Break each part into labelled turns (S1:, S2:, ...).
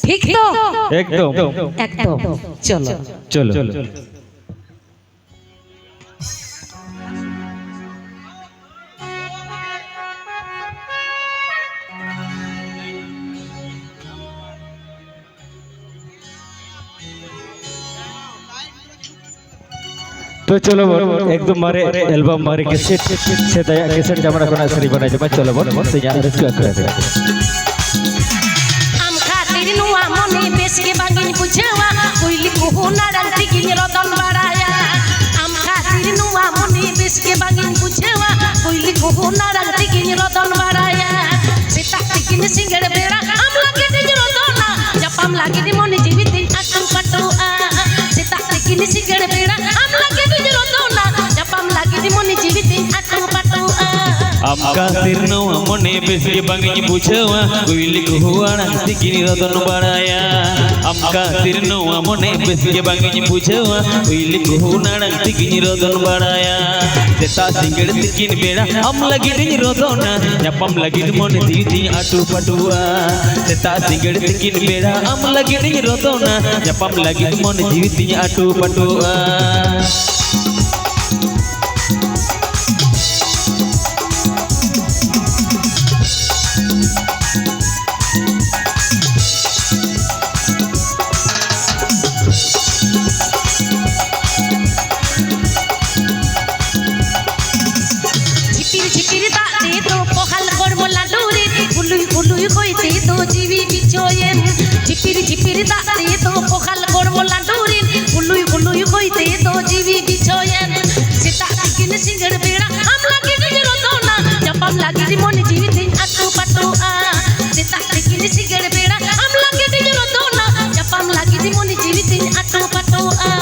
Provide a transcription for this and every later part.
S1: ঠিক তো
S2: একদম
S1: একদম চলো
S2: চলো तो चलो एकदम मारे एल्बम मारे कैसेट से दया कैसेट जमरा कोना सरी बनाई जमा चलो बोल से या रेस्क्यू कर दे
S1: आम खातिर नुआ मने बेस के बागिन बुझेवा कोइली को ना रंती गिन रतन बड़ाया आम खातिर नुआ मने बेस के बागिन बुझेवा कोइली को ना रंती गिन रतन बड़ाया सीता टिकिन सिंगड़ बेड़ा आम लगे दिन रतना जब आम लगे दिन मने जीवित आटू पटू आ सीता टिकिन सिंगड़ बेड़ा आम लगे दिन रतना जब आम लगे दिन मने जीवित आटू पटू आ
S3: amka tirno mone beske bangi buchawa kuili kuhuana tikini roton baraya amka tirno mone beske bangi buchawa kuili kuhuana tikini roton baraya seta singed tikin beda am lagi din rodona japam lagi mone didi atu patua seta singed tikin beda am lagi din rodona japam lagi mone didi atu patua
S1: झिपिर झिपिर दाते तो पोखाल करबो लाडुरिन बुलुई बुलुई होइते तो जीवी बिछोयन सीता टिकिन सिंगड़ बेड़ा आम लागे दिन रतना जब आम लागे दिन मन जीवी दिन आटू पाटू आ सीता टिकिन सिंगड़ बेड़ा आम लागे दिन रतना जब आम लागे दिन मन जीवी दिन आटू पाटू आ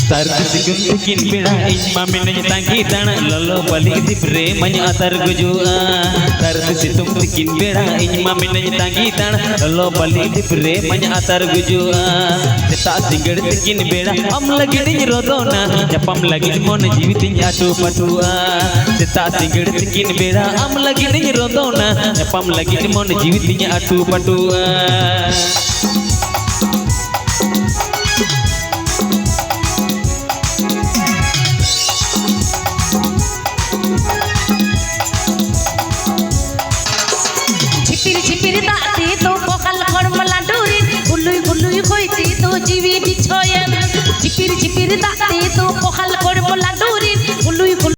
S3: Tikin beda isma menanya tangki tanah lolo balik di preman atar gujua situm tikin beda isma menanya tangki tanah lolo balik di preman atar gujua seta singed tikin beda am lagi di rodona japam lagi mon jiwitin atu patua seta singed tikin beda am lagi di rodona japam lagi mon jiwitin atu patua
S1: जीवी बिछोयन झिपिर झिपिर दाते तो पोखाल करबो लाडुरी